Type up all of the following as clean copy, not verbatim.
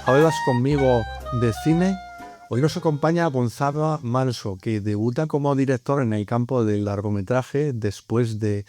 Hablas conmigo de cine. Hoy nos acompaña Gonzalo Manso, que debuta como director en el campo del largometraje después de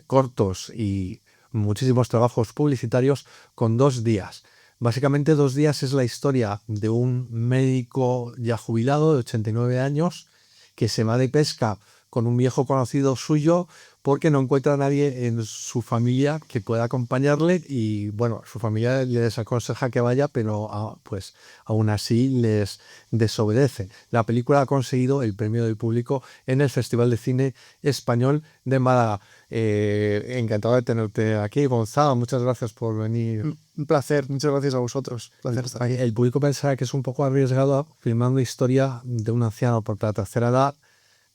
cortos y muchísimos trabajos publicitarios con 2 días. Básicamente 2 días es la historia de un médico ya jubilado de 89 años que se va de pesca con un viejo conocido suyo porque no encuentra a nadie en su familia que pueda acompañarle y bueno, su familia les aconseja que vaya, pero pues aún así les desobedece. La película ha conseguido el premio del público en el Festival de Cine Español de Málaga. Encantado de tenerte aquí, Gonzalo, muchas gracias por venir. Un placer, muchas gracias a vosotros. Un placer estar aquí. El público pensará que es un poco arriesgado filmando historia de un anciano por la tercera edad.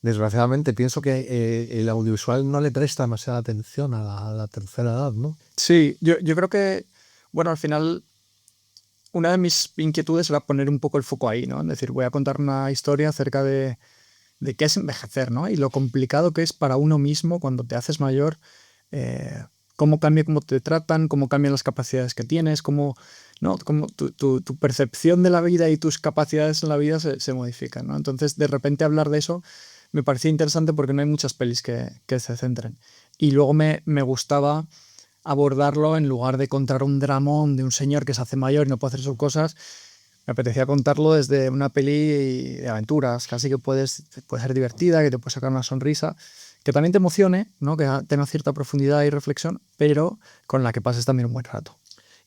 Desgraciadamente pienso que el audiovisual no le presta demasiada atención a la tercera edad, ¿no? Sí, yo creo que, bueno, al final una de mis inquietudes era poner un poco el foco ahí, ¿no? Es decir, voy a contar una historia acerca de qué es envejecer, ¿no? Y lo complicado que es para uno mismo cuando te haces mayor, cómo cambia cómo te tratan, cómo cambian las capacidades que tienes, cómo, ¿no? Cómo tu percepción de la vida y tus capacidades en la vida se modifican, ¿no? Entonces, de repente hablar de eso me parecía interesante porque no hay muchas pelis que se centren. Y luego me gustaba abordarlo en lugar de contar un dramón de un señor que se hace mayor y no puede hacer sus cosas. Me apetecía contarlo desde una peli de aventuras, casi que puede ser divertida, que te puede sacar una sonrisa, que también te emocione, ¿no? Que tenga cierta profundidad y reflexión, pero con la que pases también un buen rato.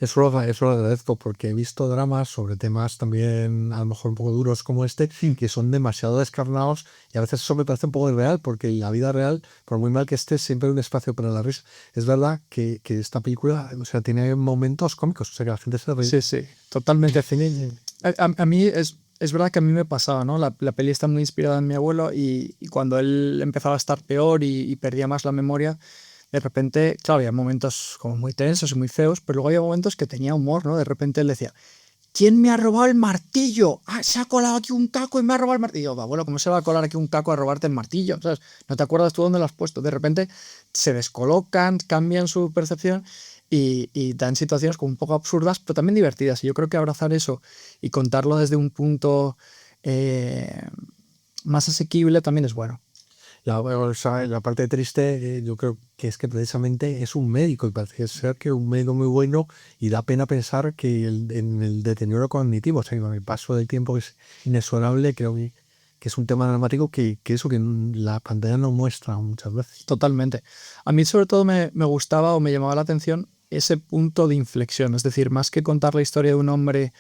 Eso lo agradezco porque he visto dramas sobre temas también a lo mejor un poco duros como este, que son demasiado descarnados y a veces eso me parece un poco irreal porque en la vida real, por muy mal que esté, siempre hay un espacio para la risa. Es verdad que esta película, o sea, tiene momentos cómicos, o sea, que la gente se ríe. Sí, sí, totalmente. A mí es verdad que a mí me pasaba, ¿no? La peli está muy inspirada en mi abuelo y cuando él empezaba a estar peor y perdía más la memoria, de repente, claro, había momentos como muy tensos y muy feos, pero luego había momentos que tenía humor, ¿no? De repente él decía, ¿quién me ha robado el martillo? Ah, se ha colado aquí un caco y me ha robado el martillo. Y yo, abuelo, ¿cómo se va a colar aquí un caco a robarte el martillo? ¿Sabes? No te acuerdas tú dónde lo has puesto. De repente se descolocan, cambian su percepción y dan situaciones como un poco absurdas, pero también divertidas. Y yo creo que abrazar eso y contarlo desde un punto más asequible también es bueno. La parte triste, yo creo que es que precisamente es un médico y parece ser que un médico muy bueno y da pena pensar que en el deterioro cognitivo, o sea, con el paso del tiempo es inexorable, creo que es un tema dramático que eso que la pantalla no muestra muchas veces. Totalmente. A mí sobre todo me gustaba o me llamaba la atención ese punto de inflexión, es decir, más que contar la historia de un hombre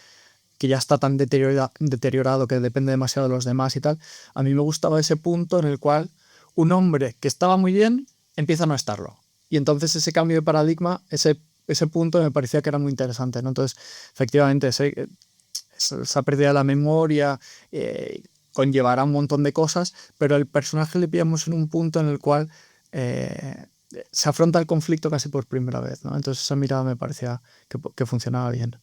que ya está tan deteriorado que depende demasiado de los demás y tal, a mí me gustaba ese punto en el cual un hombre que estaba muy bien empieza a no estarlo. Y entonces ese cambio de paradigma, ese punto me parecía que era muy interesante, ¿no? Entonces, efectivamente, esa pérdida de la memoria conllevará un montón de cosas, pero el personaje le pillamos en un punto en el cual se afronta el conflicto casi por primera vez, ¿no? Entonces esa mirada me parecía que funcionaba bien.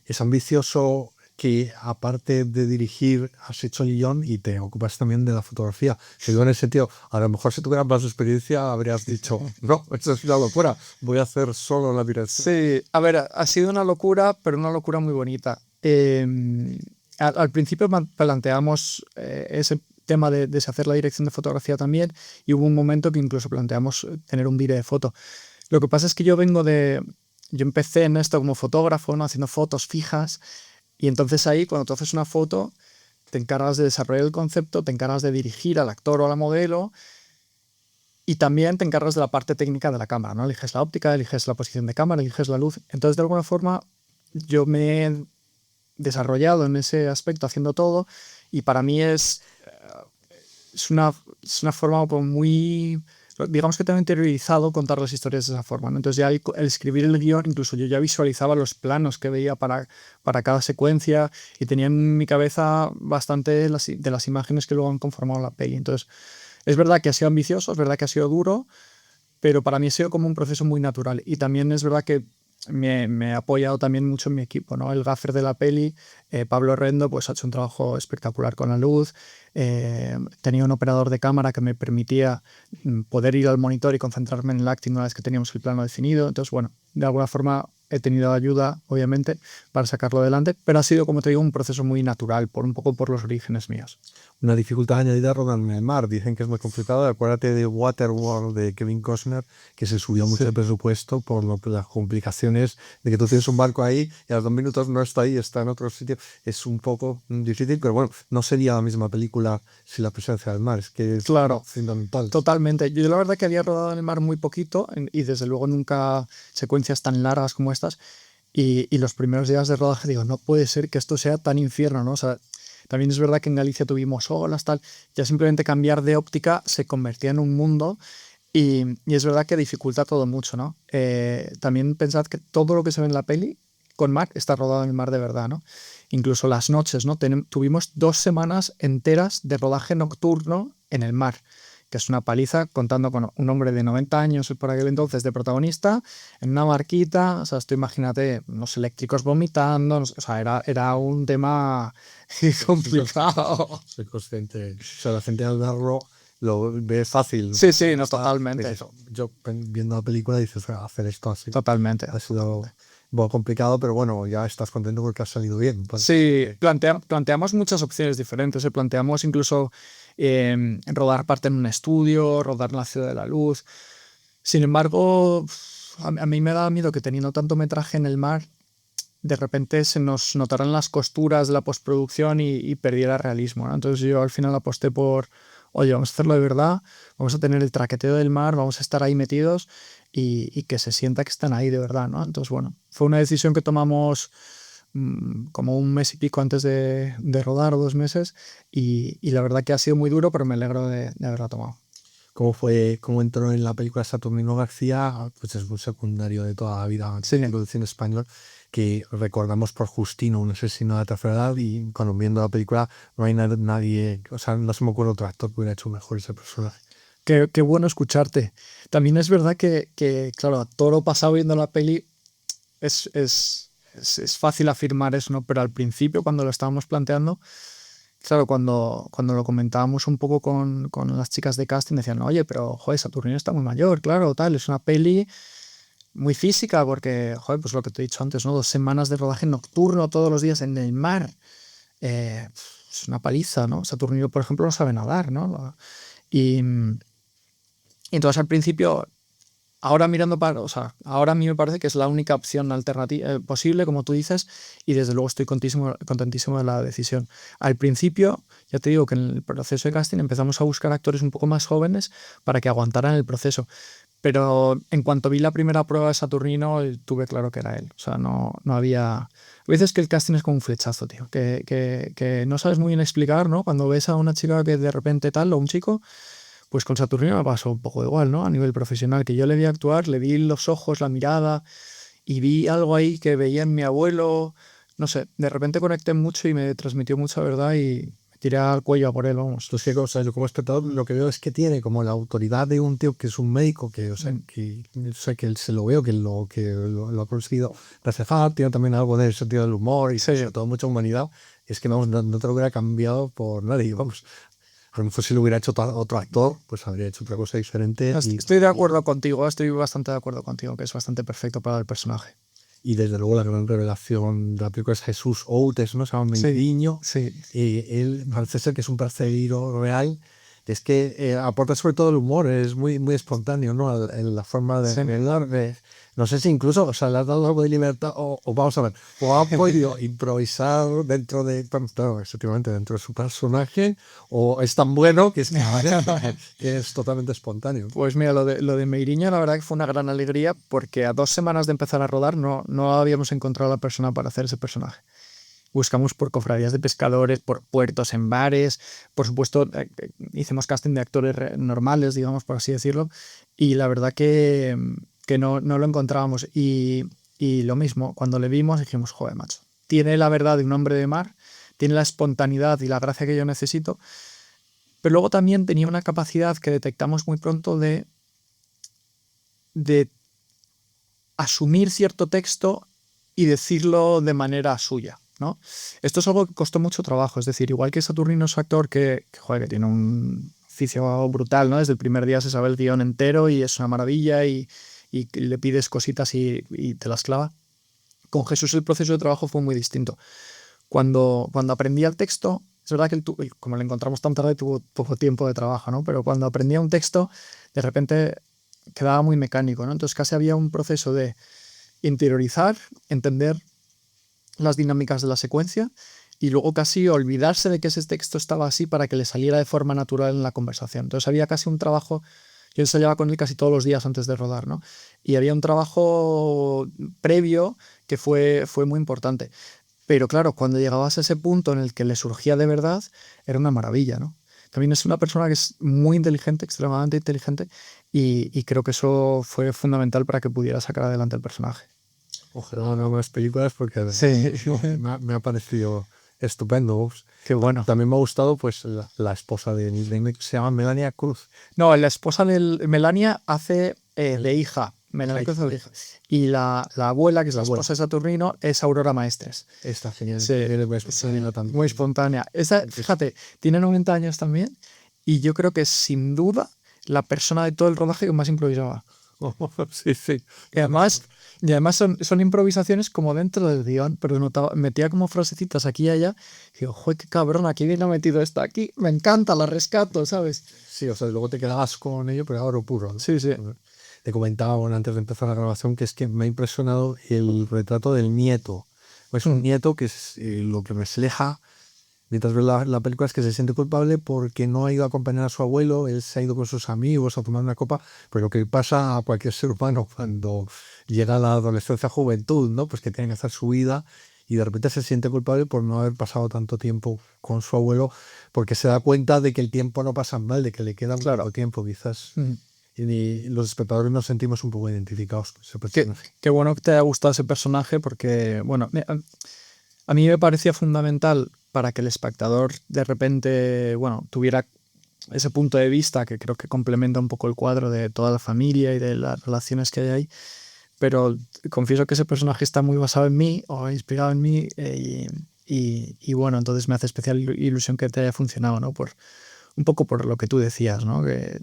Es ambicioso que aparte de dirigir has hecho el guión y te ocupas también de la fotografía. Te digo en el sentido, a lo mejor si tuvieras más experiencia habrías dicho, no, esto es una locura, voy a hacer solo la dirección. Sí, a ver, ha sido una locura, pero una locura muy bonita. Al principio planteamos ese tema de deshacer la dirección de fotografía también y hubo un momento que incluso planteamos tener un vídeo de foto. Lo que pasa es que yo empecé en esto como fotógrafo, ¿no? Haciendo fotos fijas y entonces ahí cuando tú haces una foto te encargas de desarrollar el concepto, te encargas de dirigir al actor o a la modelo y también te encargas de la parte técnica de la cámara, ¿no? Eliges la óptica, eliges la posición de cámara, eliges la luz. Entonces, de alguna forma, yo me he desarrollado en ese aspecto haciendo todo y para mí es una forma como muy... Digamos que tengo interiorizado contar las historias de esa forma, ¿no? Entonces ya el escribir el guión, incluso yo ya visualizaba los planos que veía para cada secuencia y tenía en mi cabeza bastante de las imágenes que luego han conformado la peli. Entonces, es verdad que ha sido ambicioso, es verdad que ha sido duro, pero para mí ha sido como un proceso muy natural. Y también es verdad que me ha apoyado también mucho en mi equipo, ¿no? El gaffer de la peli, Pablo Rendo, pues ha hecho un trabajo espectacular con la luz. Tenía un operador de cámara que me permitía poder ir al monitor y concentrarme en el acting una vez que teníamos el plano definido. Entonces, bueno, de alguna forma he tenido ayuda, obviamente, para sacarlo adelante, pero ha sido, como te digo, un proceso muy natural, un poco por los orígenes míos. Una dificultad añadida rodar en el mar. Dicen que es muy complicado. Acuérdate de Waterworld de Kevin Costner, que se subió mucho el presupuesto por las complicaciones de que tú tienes un barco ahí y a los 2 minutos no está ahí, está en otro sitio. Es un poco difícil, pero bueno, no sería la misma película sin la presencia del mar. Es que es Claro, fundamental. totalmente. Yo la verdad que había rodado en el mar muy poquito y desde luego nunca secuencias tan largas como estas. Y los primeros días de rodaje digo, no puede ser que esto sea tan infierno, ¿no? O sea, también es verdad que en Galicia tuvimos olas, tal. Ya simplemente cambiar de óptica se convertía en un mundo y es verdad que dificulta todo mucho, ¿no? También pensad que todo lo que se ve en la peli con mar está rodado en el mar de verdad, ¿no? Incluso las noches, ¿no? Tuvimos 2 semanas enteras de rodaje nocturno en el mar, que es una paliza, contando con un hombre de 90 años por aquel entonces de protagonista, en una barquita, o sea, esto imagínate, los eléctricos vomitando, o sea, era un tema complicado. Soy consciente. O sea, la gente al verlo lo ve fácil. Sí, sí, no, totalmente. Eso. Yo viendo la película dices, hacer esto así Totalmente. ha sido un poco complicado, pero bueno, ya estás contento porque ha salido bien. Sí, planteamos muchas opciones diferentes. Planteamos incluso rodar parte en un estudio, rodar en la Ciudad de la Luz. Sin embargo, a mí me da miedo que teniendo tanto metraje en el mar, de repente se nos notaran las costuras de la postproducción y perdiera realismo, ¿no? Entonces yo al final aposté por, oye, vamos a hacerlo de verdad, vamos a tener el traqueteo del mar, vamos a estar ahí metidos y que se sienta que están ahí de verdad, ¿no? Entonces, bueno, fue una decisión que tomamos como 1 mes y pico antes de rodar, o 2 meses, y la verdad que ha sido muy duro, pero me alegro de haberla tomado. Cómo entró en la película Saturnino García? Pues es un secundario de toda la vida Sí. en el cine español, que recordamos por Justino, un asesino de tercera edad, y cuando viendo la película no hay nadie, o sea, no se me ocurre otro actor que hubiera hecho mejor ese personaje. Qué bueno escucharte. También es verdad que claro, a toro pasado viendo la peli es fácil afirmar eso, ¿no? Pero al principio, cuando lo estábamos planteando, claro, cuando lo comentábamos un poco con las chicas de casting, decían, oye, pero joder, Saturnino está muy mayor, claro, tal, es una peli muy física, porque, joder, pues lo que te he dicho antes, ¿no? 2 semanas de rodaje nocturno todos los días en el mar. Es una paliza, ¿no? Saturnino, por ejemplo, no sabe nadar, ¿no? Y entonces al principio, ahora mirando o sea, ahora a mí me parece que es la única opción alternativa posible, como tú dices, y desde luego estoy contentísimo de la decisión. Al principio, ya te digo que en el proceso de casting empezamos a buscar actores un poco más jóvenes para que aguantaran el proceso. Pero en cuanto vi la primera prueba de Saturnino, tuve claro que era él. O sea, no había... A veces que el casting es como un flechazo, tío, que no sabes muy bien explicar, ¿no? Cuando ves a una chica que de repente tal, o un chico, pues con Saturnino me pasó un poco igual, ¿no? A nivel profesional, que yo le vi actuar, le vi los ojos, la mirada, y vi algo ahí que veía en mi abuelo, no sé, de repente conecté mucho y me transmitió mucha verdad y me tiré al cuello a por él, vamos. Entonces, o sea, yo como espectador lo que veo es que tiene como la autoridad de un tío que es un médico, que, o sea, que él se lo veo, que lo ha conseguido reflejar, tiene también algo de sentido del humor y sobre todo mucha humanidad. Es que vamos, no te lo hubiera cambiado por nadie, vamos. A lo mejor si lo hubiera hecho otro actor, pues habría hecho otra cosa diferente. Estoy de acuerdo contigo, estoy bastante de acuerdo contigo, que es bastante perfecto para el personaje. Y desde luego la gran revelación de la película es Jesús Outes, ¿no? Se llama Meiriño. Sí. Él parece ser que es un perseguidor real. Es que aporta sobre todo el humor, es muy, muy espontáneo, ¿no? En la forma de revelar. No sé si incluso, o sea, le has dado algo de libertad o vamos a ver, o ha podido improvisar dentro de, claro, efectivamente, dentro de su personaje, o es tan bueno que es totalmente espontáneo. Pues mira, lo de Meiriño la verdad que fue una gran alegría porque a 2 semanas de empezar a rodar no habíamos encontrado a la persona para hacer ese personaje. Buscamos por cofradías de pescadores, por puertos, en bares, por supuesto hicimos casting de actores normales, digamos, por así decirlo, y la verdad que no lo encontrábamos. Y lo mismo, cuando le vimos dijimos, joder, macho, tiene la verdad de un hombre de mar, tiene la espontaneidad y la gracia que yo necesito, pero luego también tenía una capacidad que detectamos muy pronto de asumir cierto texto y decirlo de manera suya, ¿no? Esto es algo que costó mucho trabajo, es decir, igual que Saturnino es un actor que tiene un oficio brutal, ¿no? Desde el primer día se sabe el guión entero y es una maravilla y le pides cositas y te las clava. Con Jesús el proceso de trabajo fue muy distinto. Cuando aprendía el texto, es verdad que como lo encontramos tan tarde, tuvo poco tiempo de trabajo, ¿no? Pero cuando aprendía un texto, de repente quedaba muy mecánico, ¿no? Entonces casi había un proceso de interiorizar, entender las dinámicas de la secuencia y luego casi olvidarse de que ese texto estaba así para que le saliera de forma natural en la conversación. Entonces había casi un trabajo, yo ensayaba con él casi todos los días antes de rodar, ¿no? Y había un trabajo previo que fue muy importante. Pero claro, cuando llegabas a ese punto en el que le surgía de verdad, era una maravilla, ¿no? También es una persona que es muy inteligente, extremadamente inteligente, y creo que eso fue fundamental para que pudiera sacar adelante el personaje. Ojalá no más películas porque Sí, me ha parecido estupendo. qué bueno. También me ha gustado pues la esposa de Neil Blomkamp, que se llama Melania Cruz. No, la esposa de Melania hace de hija. Melania Cruz hace de hija. Y la abuela, que es la esposa de Saturnino, es Aurora Maestres. Esta genial. Sí, También. muy espontánea. Esa, fíjate, tiene 90 años también y yo creo que es sin duda la persona de todo el rodaje que más improvisaba. Sí, sí. Y además son improvisaciones como dentro del guión, pero metía como frasecitas aquí y allá. Y digo, joder, qué cabrón, aquí bien ha metido esta aquí. Me encanta, la rescato, ¿sabes? Sí, o sea, luego te quedabas con ello, pero ahora puro, ¿no? Sí, sí. Te comentaba bueno, antes de empezar la grabación que es que me ha impresionado el retrato del nieto. Es un nieto que es lo que refleja mientras ve la película es que se siente culpable porque no ha ido a acompañar a su abuelo, él se ha ido con sus amigos a tomar una copa, pero lo que pasa a cualquier ser humano cuando llega a la adolescencia, juventud, ¿no? Pues que tiene que hacer su vida y de repente se siente culpable por no haber pasado tanto tiempo con su abuelo porque se da cuenta de que el tiempo no pasa mal, de que le queda Claro. mucho tiempo quizás. Y los espectadores nos sentimos un poco identificados con ese personaje. Qué bueno que te haya gustado ese personaje porque, bueno, a mí me parecía fundamental para que el espectador de repente, bueno, tuviera ese punto de vista que creo que complementa un poco el cuadro de toda la familia y de las relaciones que hay ahí. Pero confieso que ese personaje está muy basado en mí o inspirado en mí y bueno, entonces me hace especial ilusión que te haya funcionado, ¿no? Un poco por lo que tú decías, ¿no? Que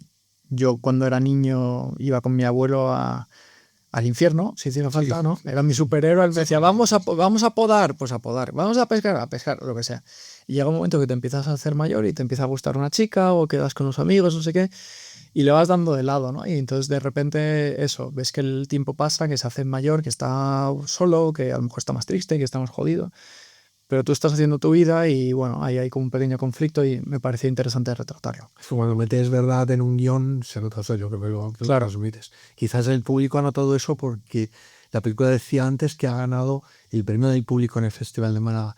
yo cuando era niño iba con mi abuelo al infierno, si hiciera falta, ¿no? Era mi superhéroe, él me decía, vamos a podar, pues a podar, vamos a pescar, lo que sea. Y llega un momento que te empiezas a hacer mayor y te empieza a gustar una chica o quedas con unos amigos, no sé qué, y le vas dando de lado, ¿no? Y entonces de repente eso, ves que el tiempo pasa, que se hace mayor, que está solo, que a lo mejor está más triste, que está más jodido, pero tú estás haciendo tu vida y bueno, ahí hay como un pequeño conflicto y me parecía interesante retratarlo. Cuando metes verdad en un guión, se nota, yo creo que lo transmites. Quizás el público ha notado eso porque la película decía antes que ha ganado el premio del público en el Festival de Málaga.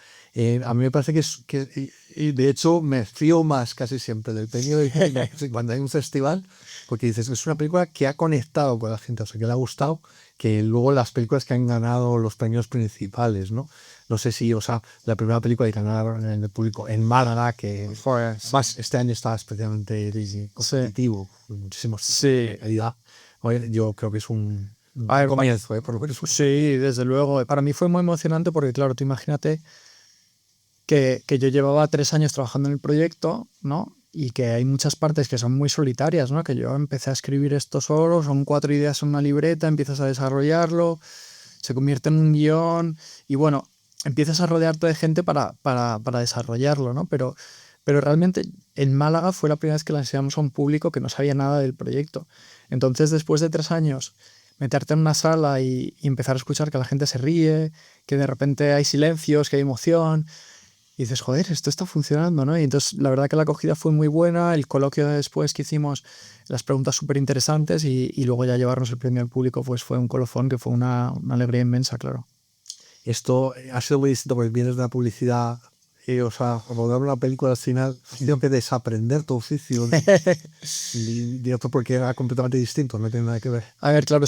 A mí me parece que de hecho me fío más casi siempre del premio del público cuando hay un festival, porque dices que es una película que ha conectado con la gente, o sea, que le ha gustado, que luego las películas que han ganado los premios principales, ¿no? No sé si, o sea, la primera película que ganaron en el público en Málaga, que más este año estaba especialmente competitivo, muchísimos Sí. calidad. Yo creo que es un comienzo, por lo menos. Sí, desde luego. Para mí fue muy emocionante porque, claro, tú imagínate que yo llevaba 3 años trabajando en el proyecto, ¿no? Y que hay muchas partes que son muy solitarias, ¿no? Que yo empecé a escribir esto solo, son 4 ideas en una libreta, empiezas a desarrollarlo, se convierte en un guión y bueno, empiezas a rodearte de gente para desarrollarlo, ¿no? Pero realmente en Málaga fue la primera vez que la enseñamos a un público que no sabía nada del proyecto. Entonces, después de 3 años, meterte en una sala y empezar a escuchar que la gente se ríe, que de repente hay silencios, que hay emoción, y dices, joder, esto está funcionando, ¿no? Y entonces la verdad que la acogida fue muy buena, el coloquio después que hicimos, las preguntas súper interesantes y luego ya llevarnos el premio al público pues fue un colofón que fue una alegría inmensa, claro. Esto ha sido muy distinto porque vienes de la publicidad, o sea, como dar una película al final, tengo que desaprender tu oficio. Y otro porque era completamente distinto, no tiene nada que ver. A ver, claro,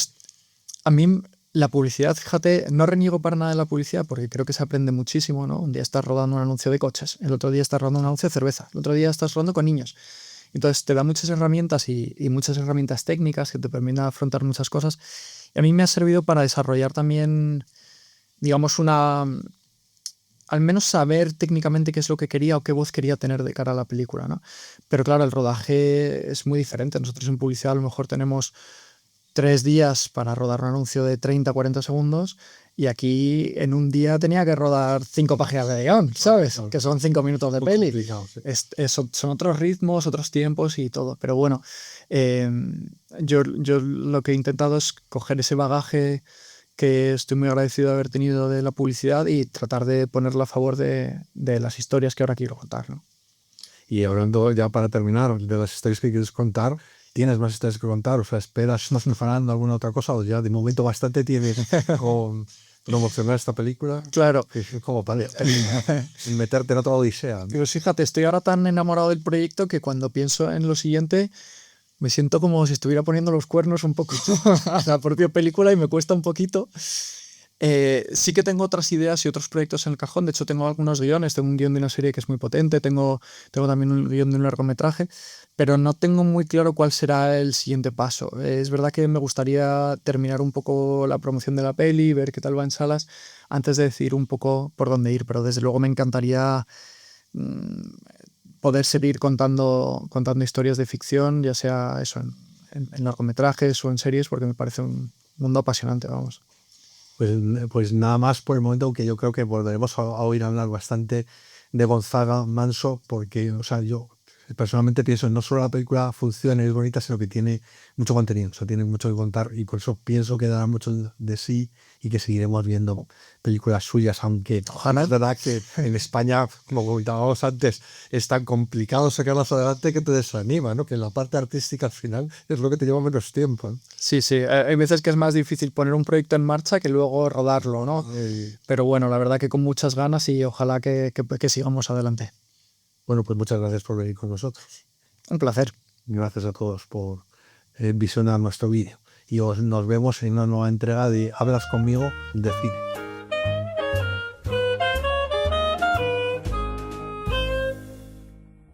a mí la publicidad, fíjate, no reniego para nada de la publicidad porque creo que se aprende muchísimo, ¿no? Un día estás rodando un anuncio de coches, el otro día estás rodando un anuncio de cerveza, el otro día estás rodando con niños. Entonces te da muchas herramientas y muchas herramientas técnicas que te permiten afrontar muchas cosas. Y a mí me ha servido para desarrollar también, digamos, al menos saber técnicamente qué es lo que quería o qué voz quería tener de cara a la película, ¿no? Pero claro, el rodaje es muy diferente. Nosotros en publicidad a lo mejor tenemos 3 días para rodar un anuncio de 30-40 segundos y aquí en un día tenía que rodar 5 páginas de guión, ¿sabes? Que son 5 minutos de Muy peli. complicado, sí. Son otros ritmos, otros tiempos y todo. Pero bueno, eh, yo lo que he intentado es coger ese bagaje que estoy muy agradecido de haber tenido de la publicidad y tratar de ponerlo a favor de las historias que ahora quiero contar, ¿no? Y hablando ya para terminar de las historias que quieres contar, ¿tienes más historias que contar? O sea, ¿esperas, estás preparando alguna otra cosa? ¿O ya de momento bastante tienes con promocionar esta película? Claro. Que es como para meterte en otra odisea, ¿no? Pues fíjate, estoy ahora tan enamorado del proyecto que cuando pienso en lo siguiente me siento como si estuviera poniendo los cuernos un poco a la propia película y me cuesta un poquito. Sí que tengo otras ideas y otros proyectos en el cajón. De hecho, tengo algunos guiones. Tengo un guión de una serie que es muy potente. Tengo también un guión de un largometraje. Pero no tengo muy claro cuál será el siguiente paso. Es verdad que me gustaría terminar un poco la promoción de la peli, ver qué tal va en salas, antes de decir un poco por dónde ir. Pero desde luego me encantaría poder seguir contando historias de ficción, ya sea eso en largometrajes o en series, porque me parece un mundo apasionante, vamos. Pues nada más por el momento, aunque yo creo que volveremos a oír hablar bastante de Gonzaga Manso, porque, o sea, yo personalmente pienso no solo la película funciona y es bonita, sino que tiene mucho contenido, o sea, tiene mucho que contar y por eso pienso que dará mucho de sí y que seguiremos viendo películas suyas, aunque ojalá es verdad que en España, como comentábamos antes, es tan complicado sacarlas adelante que te desanima, ¿no? Que la parte artística al final es lo que te lleva menos tiempo, ¿no? Sí, sí. Hay veces que es más difícil poner un proyecto en marcha que luego rodarlo, ¿no? Pero bueno, la verdad que con muchas ganas y ojalá que sigamos adelante. Bueno, pues muchas gracias por venir con nosotros. Un placer. Gracias a todos por visionar nuestro vídeo. Y nos vemos en una nueva entrega de Hablas conmigo de cine.